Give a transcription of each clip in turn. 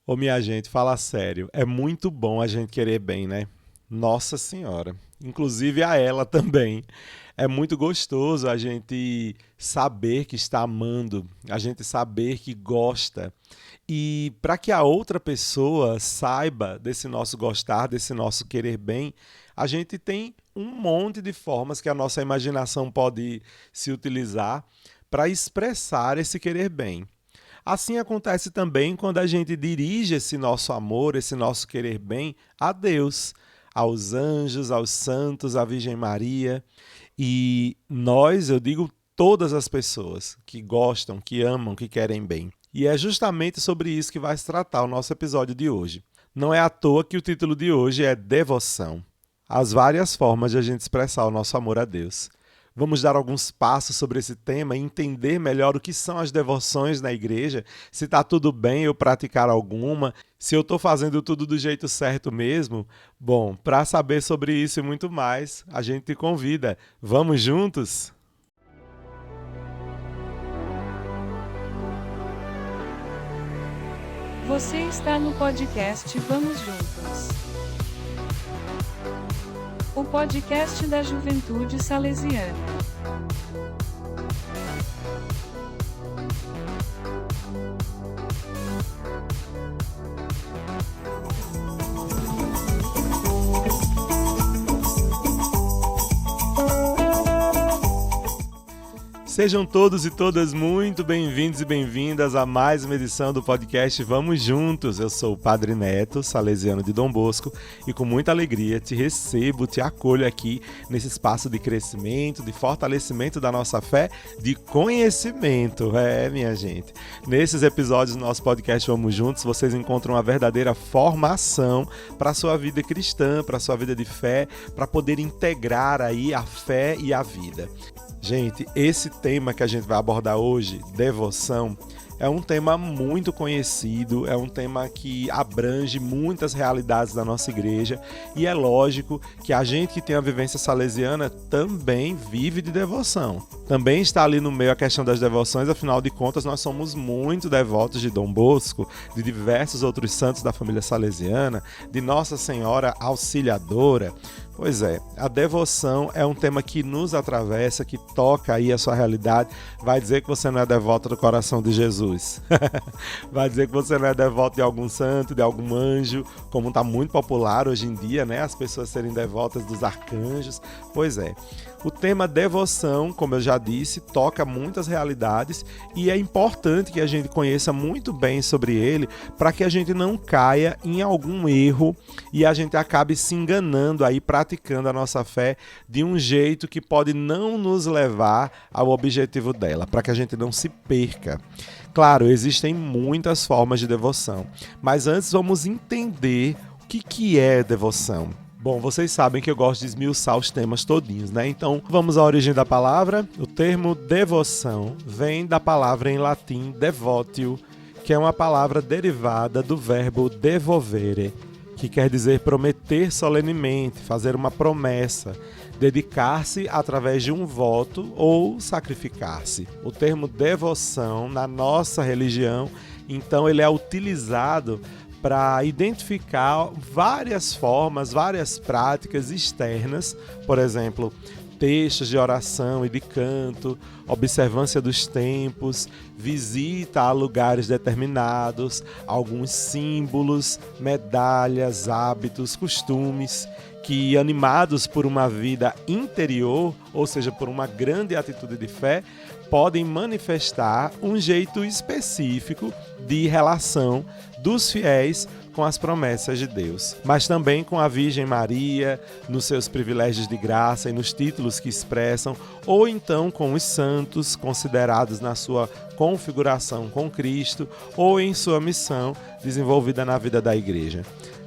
Ô, minha gente, fala sério. É muito bom a gente querer bem, né? Nossa Senhora. Inclusive a ela também. É muito gostoso a gente saber que está amando, a gente saber que gosta. E para que a outra pessoa saiba desse nosso gostar, desse nosso querer bem, a gente tem um monte de formas que a nossa imaginação pode se utilizar para expressar esse querer bem. Assim acontece também quando a gente dirige esse nosso amor, esse nosso querer bem a Deus, aos anjos, aos santos, à Virgem Maria. E nós, eu digo todas as pessoas que gostam, que amam, que querem bem. E é justamente sobre isso que vai se tratar o nosso episódio de hoje. Não é à toa que o título de hoje é Devoção. As várias formas de a gente expressar o nosso amor a Deus. Vamos dar alguns passos sobre esse tema e entender melhor o que são as devoções na igreja, se está tudo bem eu praticar alguma, se eu estou fazendo tudo do jeito certo mesmo. Bom, para saber sobre isso e muito mais, a gente te convida. Vamos juntos? Você está no podcast Vamos Juntos. O podcast da Juventude Salesiana. Sejam todos e todas muito bem-vindos e bem-vindas a mais uma edição do podcast Vamos Juntos. Eu sou o Padre Neto, salesiano de Dom Bosco, e com muita alegria te recebo, te acolho aqui nesse espaço de crescimento, de fortalecimento da nossa fé, de conhecimento. Minha gente. Nesses episódios do nosso podcast Vamos Juntos, vocês encontram uma verdadeira formação para a sua vida cristã, para a sua vida de fé, para poder integrar aí a fé e a vida. Gente, esse tema que a gente vai abordar hoje, devoção, é um tema muito conhecido, é um tema que abrange muitas realidades da nossa igreja e é lógico que a gente que tem a vivência salesiana também vive de devoção. Também está ali no meio a questão das devoções, afinal de contas nós somos muito devotos de Dom Bosco, de diversos outros santos da família salesiana, de Nossa Senhora Auxiliadora. Pois é, a devoção é um tema que nos atravessa, que toca aí a sua realidade. Vai dizer que você não é devoto do coração de Jesus. Vai dizer que você não é devoto de algum santo, de algum anjo, como está muito popular hoje em dia, né? As pessoas serem devotas dos arcanjos. Pois é. O tema devoção, como eu já disse, toca muitas realidades e é importante que a gente conheça muito bem sobre ele para que a gente não caia em algum erro e a gente acabe se enganando aí, praticando a nossa fé de um jeito que pode não nos levar ao objetivo dela, para que a gente não se perca. Claro, existem muitas formas de devoção, mas antes vamos entender o que é devoção. Bom, vocês sabem que eu gosto de esmiuçar os temas todinhos, né? Então, vamos à origem da palavra. O termo devoção vem da palavra em latim devotio, que é uma palavra derivada do verbo devolvere, que quer dizer prometer solenemente, fazer uma promessa, dedicar-se através de um voto ou sacrificar-se. O termo devoção, na nossa religião, então ele é utilizado para identificar várias formas, várias práticas externas, por exemplo, textos de oração e de canto, observância dos tempos, visita a lugares determinados, alguns símbolos, medalhas, hábitos, costumes, que animados por uma vida interior, ou seja, por uma grande atitude de fé, podem manifestar um jeito específico de relação dos fiéis com as promessas de Deus, mas também com a Virgem Maria, nos seus privilégios de graça e nos títulos que expressam, ou então com os santos considerados na sua configuração com Cristo ou em sua missão desenvolvida na vida da igreja.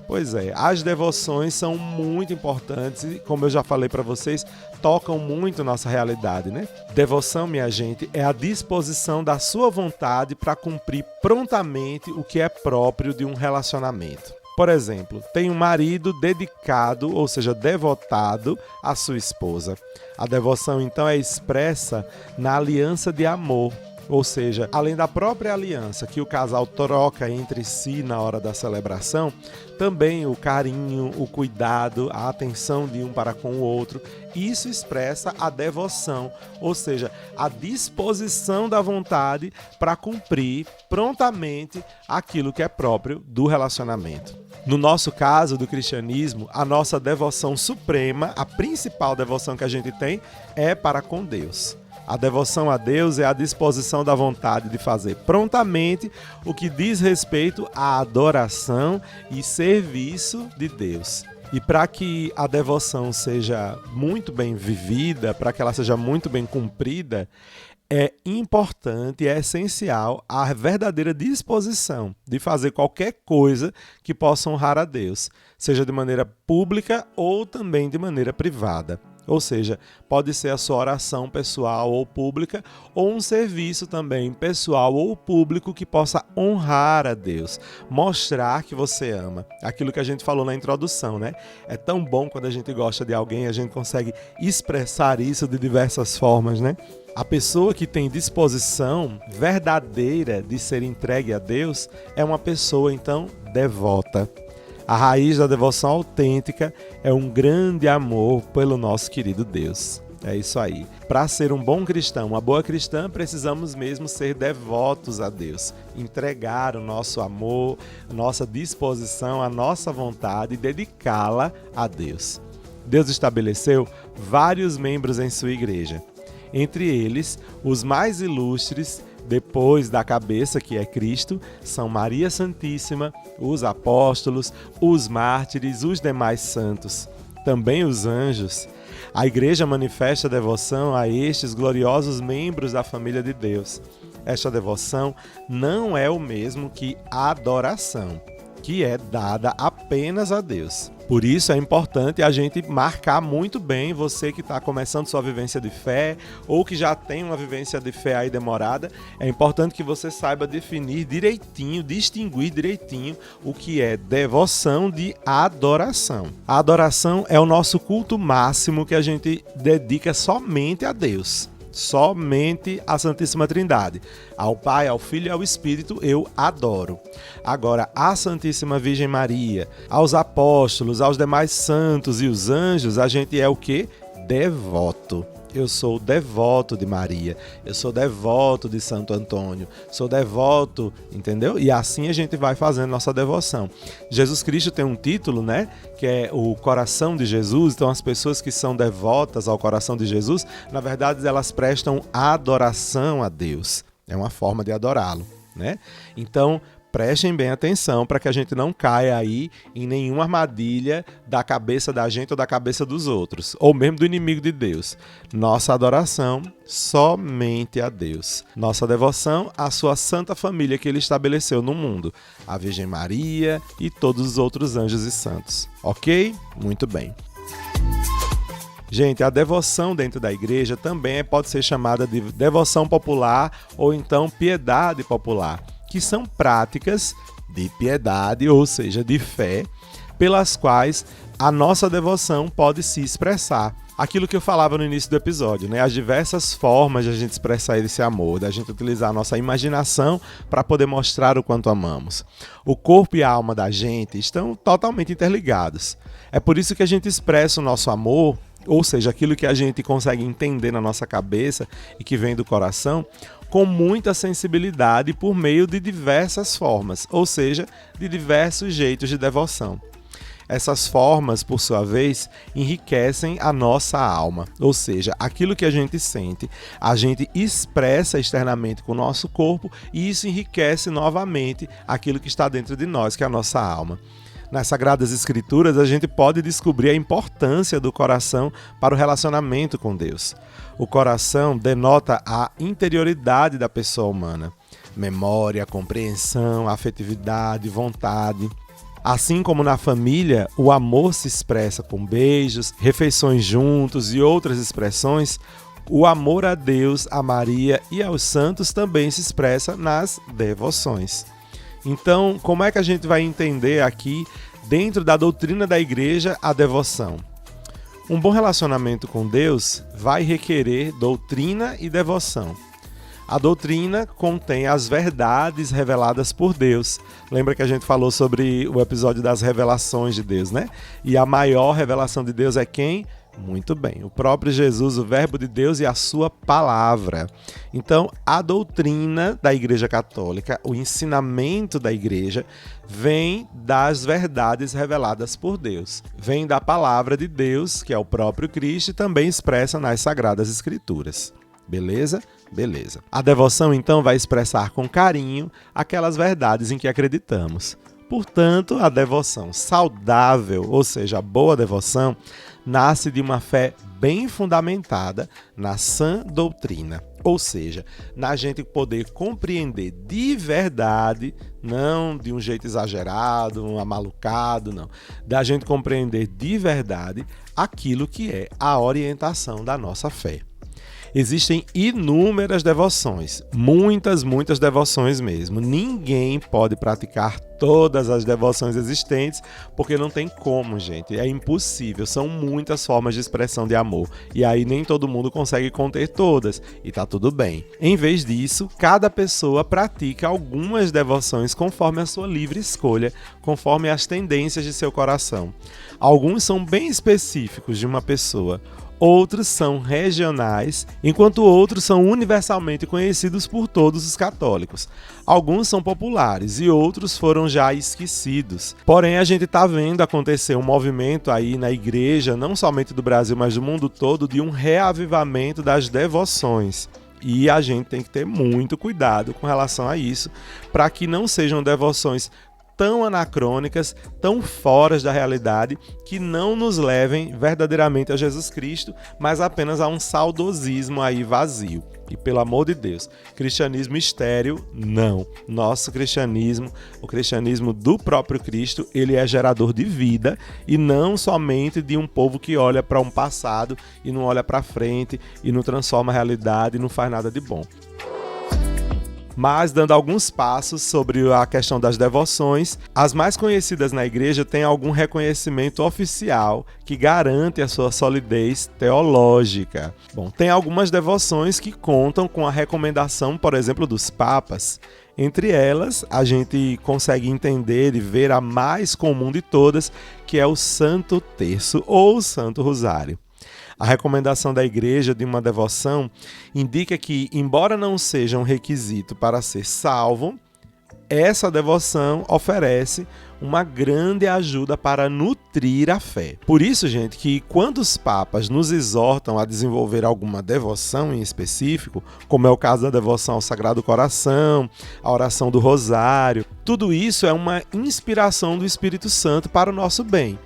Pois é, as devoções são muito importantes e, como eu já falei para vocês, tocam muito nossa realidade, né? Devoção, minha gente, é a disposição da sua vontade para cumprir prontamente o que é próprio de um relacionamento. Por exemplo, tem um marido dedicado, ou seja, devotado à sua esposa. A devoção, então, é expressa na aliança de amor. Ou seja, além da própria aliança que o casal troca entre si na hora da celebração, também o carinho, o cuidado, a atenção de um para com o outro, isso expressa a devoção, ou seja, a disposição da vontade para cumprir prontamente aquilo que é próprio do relacionamento. No nosso caso do cristianismo, a nossa devoção suprema, a principal devoção que a gente tem, é para com Deus. A devoção a Deus é a disposição da vontade de fazer prontamente o que diz respeito à adoração e serviço de Deus. E para que a devoção seja muito bem vivida, para que ela seja muito bem cumprida, é importante, é essencial a verdadeira disposição de fazer qualquer coisa que possa honrar a Deus, seja de maneira pública ou também de maneira privada. Ou seja, pode ser a sua oração pessoal ou pública, ou um serviço também pessoal ou público que possa honrar a Deus, mostrar que você ama. Aquilo que a gente falou na introdução, né? É tão bom quando a gente gosta de alguém, a gente consegue expressar isso de diversas formas, né? A pessoa que tem disposição verdadeira de ser entregue a Deus é uma pessoa, então, devota. A raiz da devoção autêntica é um grande amor pelo nosso querido Deus. É isso aí. Para ser um bom cristão, uma boa cristã, precisamos mesmo ser devotos a Deus. Entregar o nosso amor, nossa disposição, a nossa vontade e dedicá-la a Deus. Deus estabeleceu vários membros em sua igreja. Entre eles, os mais ilustres, depois da cabeça, que é Cristo, são Maria Santíssima, os apóstolos, os mártires, os demais santos, também os anjos. A igreja manifesta devoção a estes gloriosos membros da família de Deus. Esta devoção não é o mesmo que adoração, que é dada apenas a Deus. Por isso é importante a gente marcar muito bem, você que está começando sua vivência de fé ou que já tem uma vivência de fé aí demorada, é importante que você saiba definir direitinho, distinguir direitinho o que é devoção de adoração. A adoração é o nosso culto máximo que a gente dedica somente a Deus. Somente a Santíssima Trindade. Ao Pai, ao Filho e ao Espírito eu adoro. Agora, a Santíssima Virgem Maria, aos apóstolos, aos demais santos e os anjos, a gente é o quê? Devoto. Eu sou devoto de Maria, eu sou devoto de Santo Antônio, sou devoto, entendeu? E assim a gente vai fazendo nossa devoção. Jesus Cristo tem um título, né? Que é o coração de Jesus. Então as pessoas que são devotas ao coração de Jesus, na verdade elas prestam adoração a Deus. É uma forma de adorá-lo, né? Então, prestem bem atenção para que a gente não caia aí em nenhuma armadilha da cabeça da gente ou da cabeça dos outros, ou mesmo do inimigo de Deus. Nossa adoração somente a Deus. Nossa devoção à sua santa família que ele estabeleceu no mundo, a Virgem Maria e todos os outros anjos e santos. Ok? Muito bem. Gente, a devoção dentro da igreja também pode ser chamada de devoção popular ou então piedade popular, que são práticas de piedade, ou seja, de fé, pelas quais a nossa devoção pode se expressar. Aquilo que eu falava no início do episódio, né? As diversas formas de a gente expressar esse amor, da gente utilizar a nossa imaginação para poder mostrar o quanto amamos. O corpo e a alma da gente estão totalmente interligados. É por isso que a gente expressa o nosso amor, ou seja, aquilo que a gente consegue entender na nossa cabeça e que vem do coração, com muita sensibilidade por meio de diversas formas, ou seja, de diversos jeitos de devoção. Essas formas, por sua vez, enriquecem a nossa alma, ou seja, aquilo que a gente sente, a gente expressa externamente com o nosso corpo e isso enriquece novamente aquilo que está dentro de nós, que é a nossa alma. Nas Sagradas Escrituras, a gente pode descobrir a importância do coração para o relacionamento com Deus. O coração denota a interioridade da pessoa humana. Memória, compreensão, afetividade, vontade. Assim como na família, o amor se expressa com beijos, refeições juntos e outras expressões, o amor a Deus, a Maria e aos santos também se expressa nas devoções. Então, como é que a gente vai entender aqui, dentro da doutrina da igreja, a devoção? Um bom relacionamento com Deus vai requerer doutrina e devoção. A doutrina contém as verdades reveladas por Deus. Lembra que a gente falou sobre o episódio das revelações de Deus, né? E a maior revelação de Deus é quem? Muito bem, o próprio Jesus, o Verbo de Deus e a sua palavra. Então, a doutrina da Igreja Católica, o ensinamento da Igreja, vem das verdades reveladas por Deus. Vem da palavra de Deus, que é o próprio Cristo, e também expressa nas Sagradas Escrituras. Beleza? Beleza. A devoção, então, vai expressar com carinho aquelas verdades em que acreditamos. Portanto, a devoção saudável, ou seja, a boa devoção, nasce de uma fé bem fundamentada na sã doutrina. Ou seja, na gente poder compreender de verdade, não de um jeito exagerado, um amalucado, não. Da gente compreender de verdade aquilo que é a orientação da nossa fé. Existem inúmeras devoções, muitas devoções mesmo. Ninguém pode praticar todas as devoções existentes, porque não tem como, gente. É impossível, são muitas formas de expressão de amor. E aí nem todo mundo consegue conter todas, e tá tudo bem. Em vez disso, cada pessoa pratica algumas devoções conforme a sua livre escolha, conforme as tendências de seu coração. Alguns são bem específicos de uma pessoa, outros são regionais, enquanto outros são universalmente conhecidos por todos os católicos. Alguns são populares e outros foram já esquecidos. Porém, a gente está vendo acontecer um movimento aí na igreja, não somente do Brasil, mas do mundo todo, de um reavivamento das devoções. E a gente tem que ter muito cuidado com relação a isso, para que não sejam devoções tão anacrônicas, tão fora da realidade, que não nos levem verdadeiramente a Jesus Cristo, mas apenas a um saudosismo aí vazio. E pelo amor de Deus, cristianismo estéril, não. Nosso cristianismo, o cristianismo do próprio Cristo, ele é gerador de vida e não somente de um povo que olha para um passado e não olha para frente e não transforma a realidade e não faz nada de bom. Mas, dando alguns passos sobre a questão das devoções, as mais conhecidas na igreja têm algum reconhecimento oficial que garante a sua solidez teológica. Bom, tem algumas devoções que contam com a recomendação, por exemplo, dos papas. Entre elas, a gente consegue entender e ver a mais comum de todas, que é o Santo Terço ou Santo Rosário. A recomendação da igreja de uma devoção indica que, embora não seja um requisito para ser salvo, essa devoção oferece uma grande ajuda para nutrir a fé. Por isso, gente, que quando os papas nos exortam a desenvolver alguma devoção em específico, como é o caso da devoção ao Sagrado Coração, a oração do Rosário, tudo isso é uma inspiração do Espírito Santo para o nosso bem.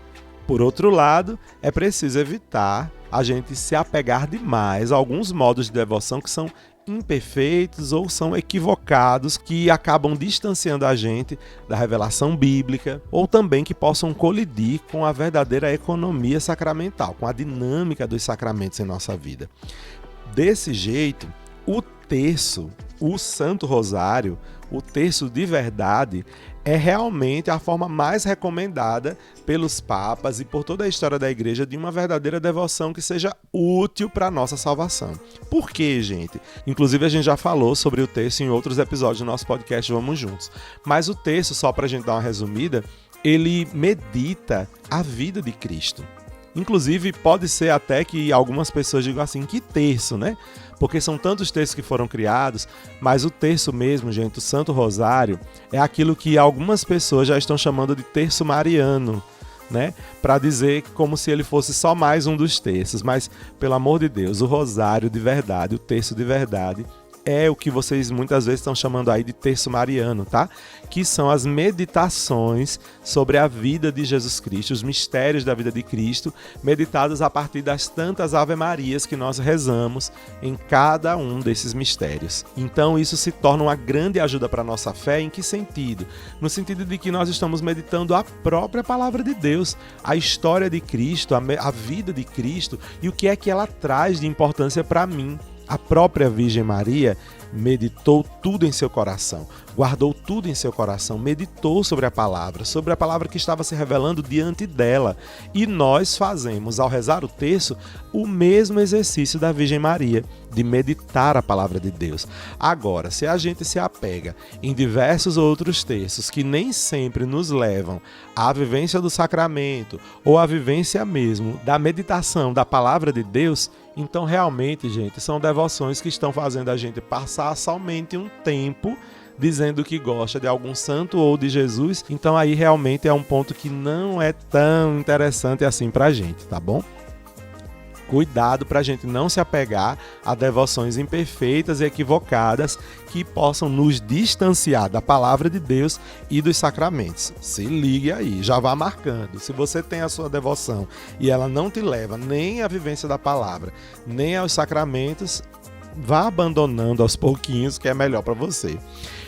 Por outro lado, é preciso evitar a gente se apegar demais a alguns modos de devoção que são imperfeitos ou são equivocados, que acabam distanciando a gente da revelação bíblica, ou também que possam colidir com a verdadeira economia sacramental, com a dinâmica dos sacramentos em nossa vida. Desse jeito, o terço, o Santo Rosário, o terço de verdade, é realmente a forma mais recomendada pelos papas e por toda a história da igreja de uma verdadeira devoção que seja útil para a nossa salvação. Por quê, gente? Inclusive a gente já falou sobre o terço em outros episódios do nosso podcast Vamos Juntos. Mas o terço, só para a gente dar uma resumida, ele medita a vida de Cristo. Inclusive, pode ser até que algumas pessoas digam assim, que terço, né? Porque são tantos terços que foram criados, mas o terço mesmo, gente, o Santo Rosário, é aquilo que algumas pessoas já estão chamando de terço mariano, né? Para dizer como se ele fosse só mais um dos terços. Mas, pelo amor de Deus, o rosário de verdade, o terço de verdade, é o que vocês muitas vezes estão chamando aí de terço mariano, tá? Que são as meditações sobre a vida de Jesus Cristo, os mistérios da vida de Cristo, meditados a partir das tantas Ave-Marias que nós rezamos em cada um desses mistérios. Então isso se torna uma grande ajuda para a nossa fé. Em que sentido? No sentido de que nós estamos meditando a própria palavra de Deus, a história de Cristo, a vida de Cristo e o que é que ela traz de importância para mim. A própria Virgem Maria meditou tudo em seu coração, guardou tudo em seu coração, meditou sobre a palavra que estava se revelando diante dela. E nós fazemos, ao rezar o terço, o mesmo exercício da Virgem Maria, de meditar a palavra de Deus. Agora, se a gente se apega em diversos outros terços que nem sempre nos levam à vivência do sacramento ou à vivência mesmo da meditação da palavra de Deus, então realmente, gente, são devoções que estão fazendo a gente passar somente um tempo dizendo que gosta de algum santo ou de Jesus. Então aí realmente é um ponto que não é tão interessante assim pra gente, tá bom? Cuidado para a gente não se apegar a devoções imperfeitas e equivocadas que possam nos distanciar da palavra de Deus e dos sacramentos. Se ligue aí, já vá marcando. Se você tem a sua devoção e ela não te leva nem à vivência da palavra, nem aos sacramentos, vá abandonando aos pouquinhos, que é melhor para você.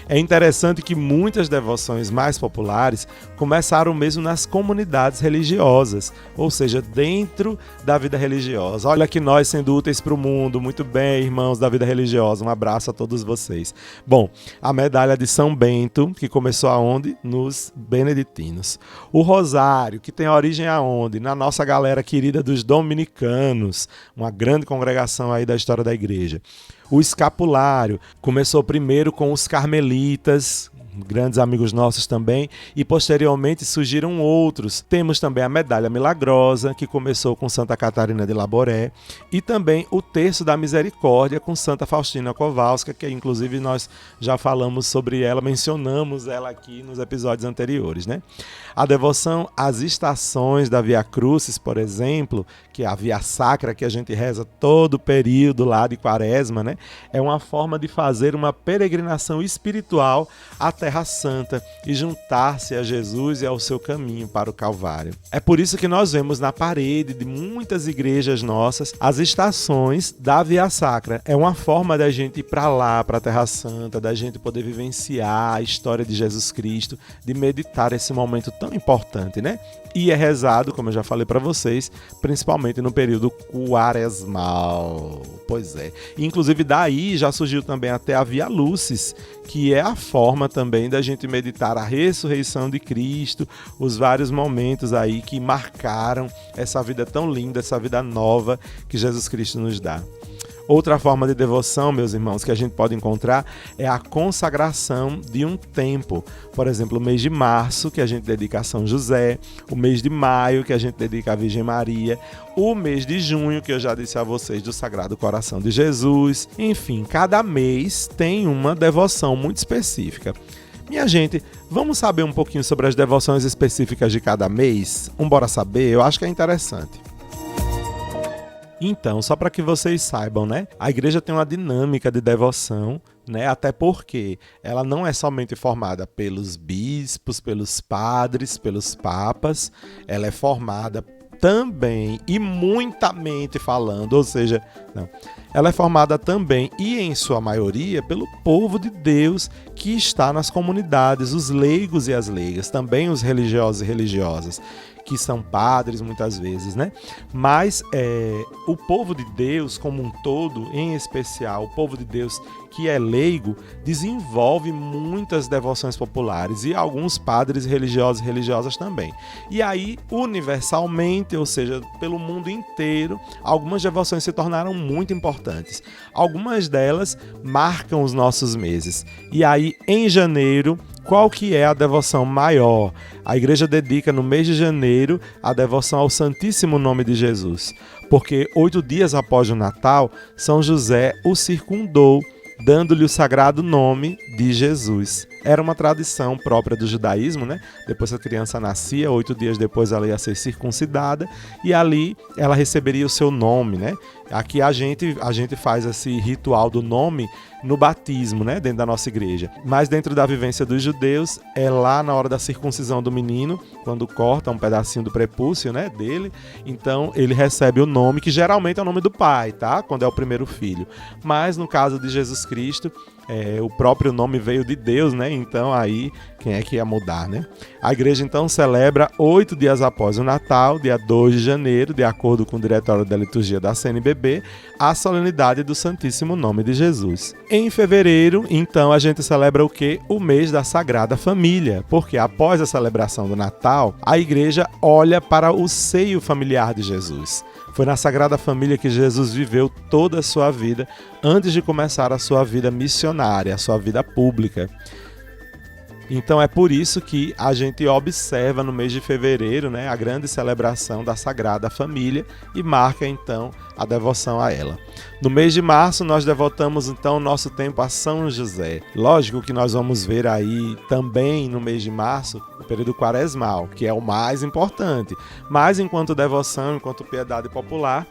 É interessante que muitas devoções mais populares começaram mesmo nas comunidades religiosas, ou seja, dentro da vida religiosa. Olha que nós sendo úteis para o mundo. Muito bem, irmãos da vida religiosa. Um abraço a todos vocês. Bom, a medalha de São Bento, que começou aonde? Nos beneditinos. O rosário, que tem origem aonde? Na nossa galera querida dos dominicanos, uma grande congregação aí da história da igreja. O escapulário começou primeiro com os carmelitas, grandes amigos nossos também, e posteriormente surgiram outros. Temos também a medalha milagrosa, que começou com Santa Catarina de Laboré, e também o terço da misericórdia com Santa Faustina Kowalska, que inclusive nós já falamos sobre ela, mencionamos ela aqui nos episódios anteriores, né? A devoção às estações da Via Crucis, por exemplo, que é a Via Sacra que a gente reza todo o período lá de Quaresma, né? É uma forma de fazer uma peregrinação espiritual à Terra Santa e juntar-se a Jesus e ao seu caminho para o Calvário. É por isso que nós vemos na parede de muitas igrejas nossas as estações da Via Sacra. É uma forma da gente ir para lá, para a Terra Santa, da gente poder vivenciar a história de Jesus Cristo, de meditar esse momento tão importante, né? E é rezado, como eu já falei para vocês, principalmente no período quaresmal. Pois é. Inclusive daí já surgiu também até a Via Lucis, que é a forma também da gente meditar a ressurreição de Cristo, os vários momentos aí que marcaram essa vida tão linda, essa vida nova que Jesus Cristo nos dá. Outra forma de devoção, meus irmãos, que a gente pode encontrar é a consagração de um tempo. Por exemplo, o mês de março, que a gente dedica a São José, o mês de maio, que a gente dedica à Virgem Maria, o mês de junho, que eu já disse a vocês, do Sagrado Coração de Jesus. Enfim, cada mês tem uma devoção muito específica. Minha gente, vamos saber um pouquinho sobre as devoções específicas de cada mês? Bora saber? Eu acho que é interessante. Então, só para que vocês saibam, né? A igreja tem uma dinâmica de devoção, né? Até porque ela não é somente formada pelos bispos, pelos padres, pelos papas, ela é formada também, e muitamente falando, ou seja, não, ela é formada também, e em sua maioria, pelo povo de Deus que está nas comunidades, os leigos e as leigas, também os religiosos e religiosas, que são padres muitas vezes, né? Mas o povo de Deus como um todo, em especial o povo de Deus que é leigo, desenvolve muitas devoções populares e alguns padres religiosos e religiosas também. E aí, universalmente, ou seja, pelo mundo inteiro, algumas devoções se tornaram muito importantes. Algumas delas marcam os nossos meses. E aí, em janeiro, qual que é a devoção maior? A igreja dedica no mês de janeiro a devoção ao Santíssimo Nome de Jesus, porque 8 dias após o Natal, São José o circundou, dando-lhe o sagrado nome de Jesus. Era uma tradição própria do judaísmo, né? Depois que a criança nascia, 8 dias depois ela ia ser circuncidada e ali ela receberia o seu nome, né? Aqui a gente faz esse ritual do nome no batismo, né? Dentro da nossa igreja. Mas dentro da vivência dos judeus, é lá na hora da circuncisão do menino, quando corta um pedacinho do prepúcio, né? Dele, então ele recebe o nome, que geralmente é o nome do pai, tá? Quando é o primeiro filho. Mas no caso de Jesus Cristo, o próprio nome veio de Deus, né? Então aí quem é que ia mudar, né? A igreja então celebra 8 dias após o Natal, dia 2 de janeiro, de acordo com o diretório da liturgia da CNBB, a solenidade do Santíssimo Nome de Jesus. Em fevereiro, então, a gente celebra o quê? O mês da Sagrada Família, porque após a celebração do Natal, a igreja olha para o seio familiar de Jesus. Foi na Sagrada Família que Jesus viveu toda a sua vida antes de começar a sua vida missionária, a sua vida pública. Então é por isso que a gente observa no mês de fevereiro, né, a grande celebração da Sagrada Família e marca então a devoção a ela. No mês de março nós devotamos então o nosso tempo a São José. Lógico que nós vamos ver aí também no mês de março o período quaresmal, que é o mais importante. Mas enquanto devoção, enquanto piedade popular,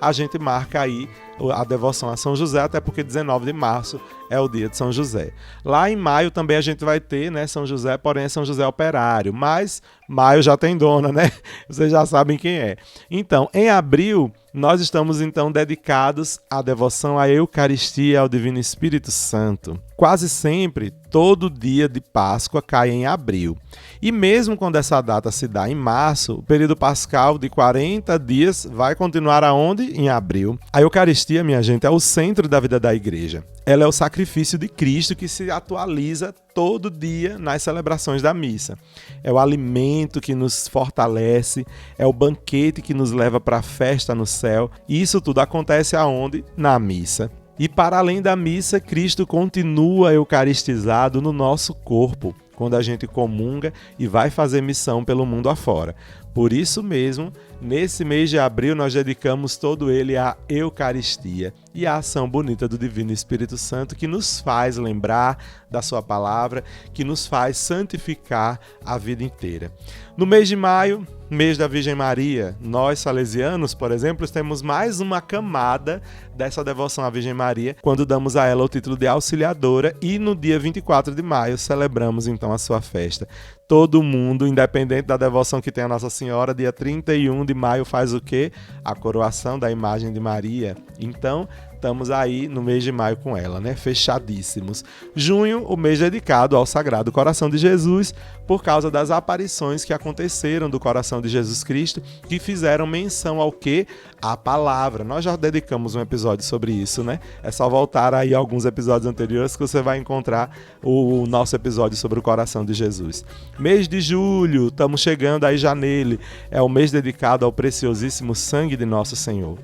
a gente marca aí a devoção a São José, até porque 19 de março é o dia de São José. Lá em maio também a gente vai ter, né, São José, porém é São José Operário, mas maio já tem dona, né? Vocês já sabem quem é. Então, em abril, nós estamos então dedicados à devoção à Eucaristia, ao Divino Espírito Santo. Quase sempre, todo dia de Páscoa cai em abril. E mesmo quando essa data se dá em março, o período pascal de 40 dias vai continuar aonde? Em abril. A Eucaristia, minha gente, é o centro da vida da igreja. Ela é o sacrifício de Cristo que se atualiza todo dia nas celebrações da missa. É o alimento que nos fortalece, é o banquete que nos leva para a festa no céu. E isso tudo acontece aonde? Na missa. E para além da missa, Cristo continua eucaristizado no nosso corpo, quando a gente comunga e vai fazer missão pelo mundo afora. Por isso mesmo, nesse mês de abril, nós dedicamos todo ele à Eucaristia e à ação bonita do Divino Espírito Santo, que nos faz lembrar da sua palavra, que nos faz santificar a vida inteira. No mês de maio, mês da Virgem Maria, nós salesianos, por exemplo, temos mais uma camada dessa devoção à Virgem Maria, quando damos a ela o título de auxiliadora e no dia 24 de maio celebramos então a sua festa. Todo mundo, independente da devoção que tem a Nossa Senhora, dia 31 de maio faz o quê? A coroação da imagem de Maria. Então, estamos aí no mês de maio com ela, né? Fechadíssimos. Junho, o mês dedicado ao Sagrado Coração de Jesus, por causa das aparições que aconteceram do coração de Jesus Cristo, que fizeram menção ao quê? A palavra. Nós já dedicamos um episódio sobre isso, né? É só voltar aí a alguns episódios anteriores que você vai encontrar o nosso episódio sobre o coração de Jesus. Mês de julho, estamos chegando aí já nele, é o mês dedicado ao preciosíssimo sangue de Nosso Senhor.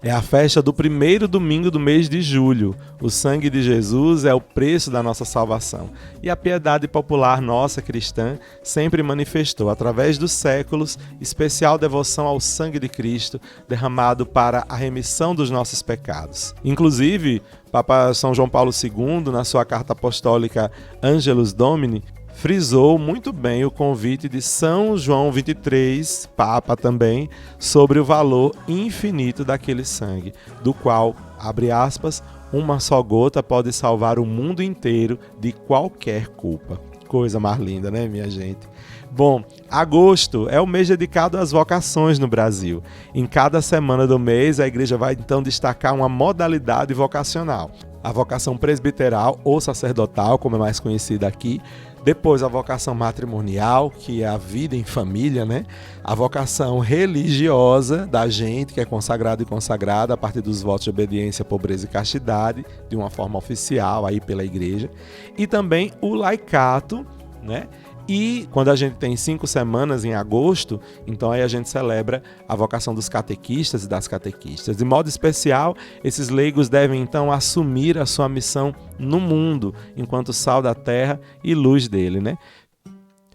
É a festa do primeiro domingo do mês de julho. O sangue de Jesus é o preço da nossa salvação. E a piedade popular nossa cristã sempre manifestou, através dos séculos, especial devoção ao sangue de Cristo, derramado para a remissão dos nossos pecados. Inclusive, Papa São João Paulo II, na sua carta apostólica Angelus Domini, frisou muito bem o convite de São João XXIII, Papa também, sobre o valor infinito daquele sangue, do qual, abre aspas, uma só gota pode salvar o mundo inteiro de qualquer culpa. Coisa mais linda, né, minha gente? Bom, agosto é o mês dedicado às vocações no Brasil. Em cada semana do mês, a igreja vai então destacar uma modalidade vocacional. A vocação presbiteral ou sacerdotal, como é mais conhecida aqui. Depois a vocação matrimonial, que é a vida em família, né? A vocação religiosa da gente, que é consagrado e consagrada a partir dos votos de obediência, pobreza e castidade, de uma forma oficial aí pela igreja. E também o laicato, né? E quando a gente tem 5 semanas em agosto, então aí a gente celebra a vocação dos catequistas e das catequistas. De modo especial, esses leigos devem então assumir a sua missão no mundo, enquanto sal da terra e luz dele, né?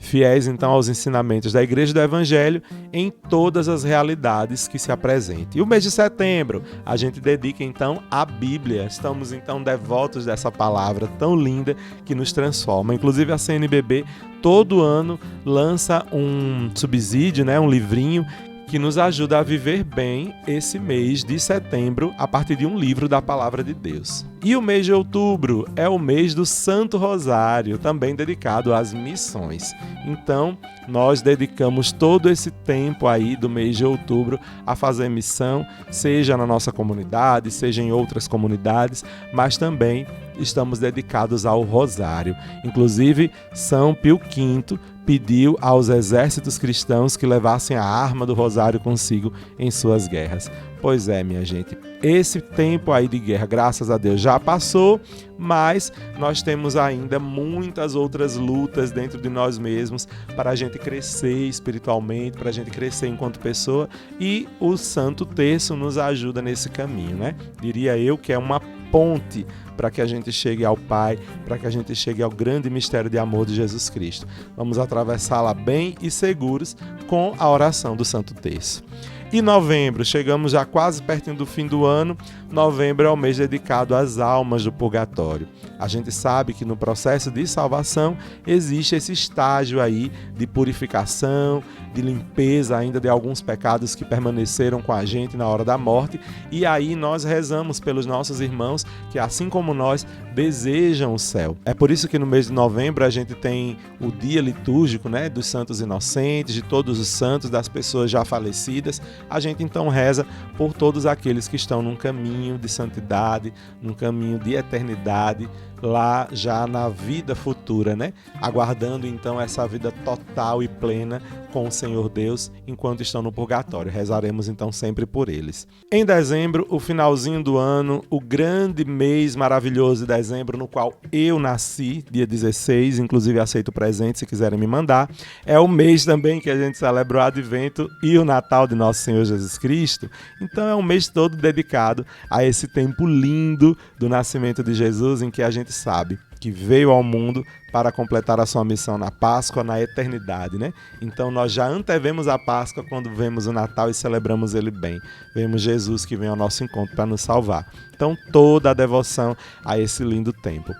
Fiéis então aos ensinamentos da Igreja do Evangelho em todas as realidades que se apresentem. E o mês de setembro a gente dedica então à Bíblia. Estamos então devotos dessa palavra tão linda que nos transforma. Inclusive a CNBB todo ano lança um subsídio, né, um livrinho que nos ajuda a viver bem esse mês de setembro a partir de um livro da Palavra de Deus. E o mês de outubro é o mês do Santo Rosário, também dedicado às missões. Então, nós dedicamos todo esse tempo aí do mês de outubro a fazer missão, seja na nossa comunidade, seja em outras comunidades, mas também estamos dedicados ao Rosário. Inclusive, São Pio V pediu aos exércitos cristãos que levassem a arma do Rosário consigo em suas guerras. Pois é, minha gente, esse tempo aí de guerra, graças a Deus, já passou, mas nós temos ainda muitas outras lutas dentro de nós mesmos para a gente crescer espiritualmente, para a gente crescer enquanto pessoa, e o Santo Terço nos ajuda nesse caminho, né? Diria eu que é uma ponte para que a gente chegue ao Pai, para que a gente chegue ao grande mistério de amor de Jesus Cristo. Vamos atravessá-la bem e seguros com a oração do Santo Terço. E novembro, chegamos já quase pertinho do fim do ano. Novembro é o mês dedicado às almas do purgatório. A gente sabe que no processo de salvação existe esse estágio aí de purificação, de limpeza ainda de alguns pecados que permaneceram com a gente na hora da morte. E aí nós rezamos pelos nossos irmãos que, assim como nós, desejam o céu. É por isso que no mês de novembro a gente tem o dia litúrgico, né, dos santos inocentes, de todos os santos, das pessoas já falecidas. A gente então reza por todos aqueles que estão num caminho de santidade, num caminho de eternidade, lá já na vida futura, né? Aguardando então essa vida total e plena com o Senhor Deus enquanto estão no purgatório. Rezaremos então sempre por eles. Em dezembro, o finalzinho do ano, o grande mês maravilhoso de dezembro, no qual eu nasci, dia 16, inclusive aceito presente se quiserem me mandar, é o mês também que a gente celebra o Advento e o Natal de Nosso Senhor Jesus Cristo. Então é um mês todo dedicado a esse tempo lindo do nascimento de Jesus, em que a gente sabe que veio ao mundo para completar a sua missão na Páscoa, na eternidade, né? Então nós já antevemos a Páscoa quando vemos o Natal e celebramos ele bem. Vemos Jesus que vem ao nosso encontro para nos salvar. Então toda a devoção a esse lindo tempo.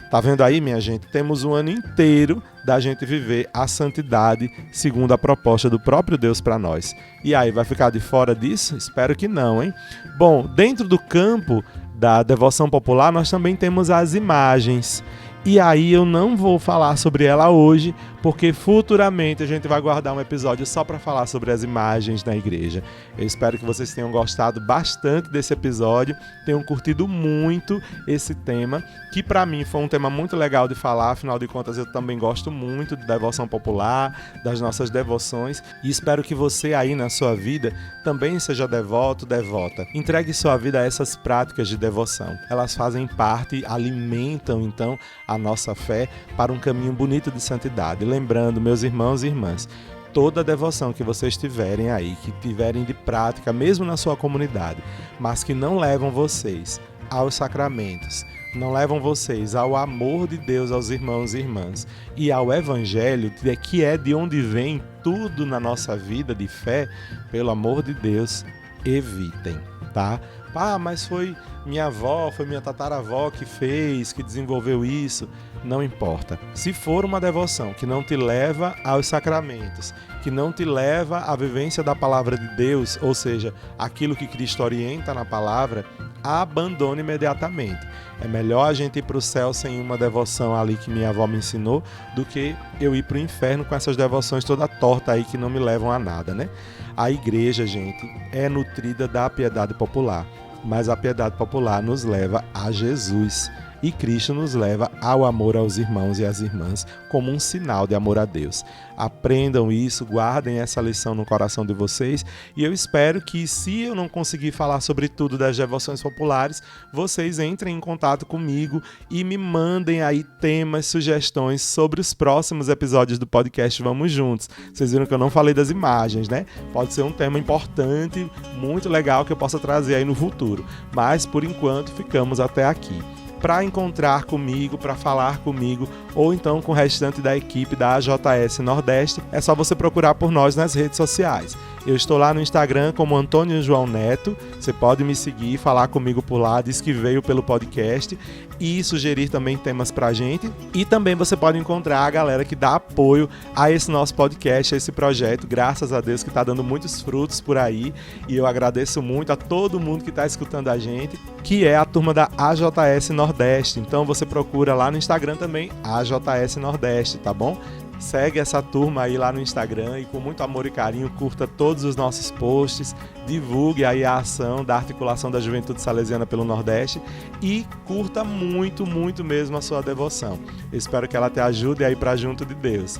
Tá vendo aí, minha gente? Temos um ano inteiro da gente viver a santidade segundo a proposta do próprio Deus para nós. E aí, vai ficar de fora disso? Espero que não, hein? Bom, dentro do campo da devoção popular, nós também temos as imagens. E aí eu não vou falar sobre ela hoje, porque futuramente a gente vai guardar um episódio só para falar sobre as imagens na igreja. Eu espero que vocês tenham gostado bastante desse episódio, tenham curtido muito esse tema, que para mim foi um tema muito legal de falar, afinal de contas eu também gosto muito de devoção popular, das nossas devoções, e espero que você aí na sua vida também seja devoto, devota. Entregue sua vida a essas práticas de devoção. Elas fazem parte, alimentam então a nossa fé para um caminho bonito de santidade. Lembrando, meus irmãos e irmãs, toda a devoção que vocês tiverem aí, que tiverem de prática, mesmo na sua comunidade, mas que não levam vocês aos sacramentos, não levam vocês ao amor de Deus aos irmãos e irmãs e ao Evangelho, que é de onde vem tudo na nossa vida de fé, pelo amor de Deus, evitem, tá? Ah, mas foi minha avó, foi minha tataravó que fez, que desenvolveu isso. Não importa. Se for uma devoção que não te leva aos sacramentos, que não te leva à vivência da palavra de Deus, ou seja, aquilo que Cristo orienta na palavra, abandone imediatamente. É melhor a gente ir para o céu sem uma devoção ali que minha avó me ensinou, do que eu ir para o inferno com essas devoções toda torta aí que não me levam a nada, né? A igreja, gente, é nutrida da piedade popular, mas a piedade popular nos leva a Jesus. E Cristo nos leva ao amor aos irmãos e às irmãs como um sinal de amor a Deus. Aprendam isso, guardem essa lição no coração de vocês e eu espero que, se eu não conseguir falar sobre tudo das devoções populares, vocês entrem em contato comigo e me mandem aí temas, sugestões sobre os próximos episódios do podcast Vamos Juntos. Vocês viram que eu não falei das imagens, né? Pode ser um tema importante, muito legal que eu possa trazer aí no futuro, mas por enquanto ficamos até aqui. Para encontrar comigo, para falar comigo ou então com o restante da equipe da AJS Nordeste, é só você procurar por nós nas redes sociais. Eu estou lá no Instagram como Antônio João Neto. Você pode me seguir, falar comigo por lá, diz que veio pelo podcast e sugerir também temas pra gente. E também você pode encontrar a galera que dá apoio a esse nosso podcast, a esse projeto, graças a Deus, que está dando muitos frutos por aí. E eu agradeço muito a todo mundo que está escutando a gente, que é a turma da AJS Nordeste. Então você procura lá no Instagram também, AJS Nordeste, tá bom? Segue essa turma aí lá no Instagram e com muito amor e carinho curta todos os nossos posts, divulgue aí a ação da articulação da Juventude Salesiana pelo Nordeste e curta muito, muito mesmo a sua devoção. Eu espero que ela te ajude aí para junto de Deus.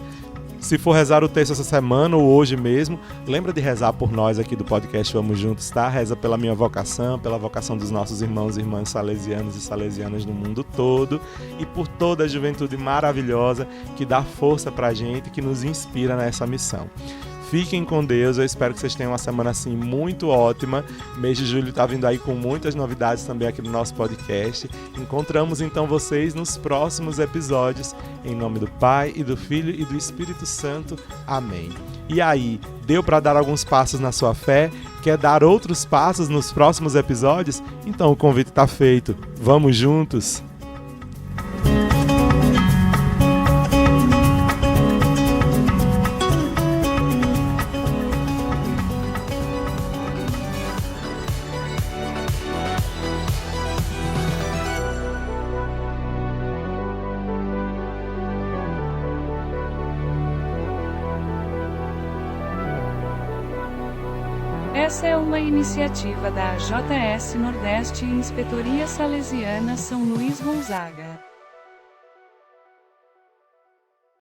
Se for rezar o texto essa semana ou hoje mesmo, lembra de rezar por nós aqui do podcast Vamos Juntos, tá? Reza pela minha vocação, pela vocação dos nossos irmãos e irmãs salesianos e salesianas no mundo todo e por toda a juventude maravilhosa que dá força pra gente, que nos inspira nessa missão. Fiquem com Deus, eu espero que vocês tenham uma semana assim muito ótima. O mês de julho está vindo aí com muitas novidades também aqui no nosso podcast. Encontramos então vocês nos próximos episódios. Em nome do Pai, e do Filho e do Espírito Santo. Amém. E aí, deu para dar alguns passos na sua fé? Quer dar outros passos nos próximos episódios? Então o convite está feito. Vamos juntos? Essa é uma iniciativa da AJS Nordeste e Inspetoria Salesiana São Luís Gonzaga.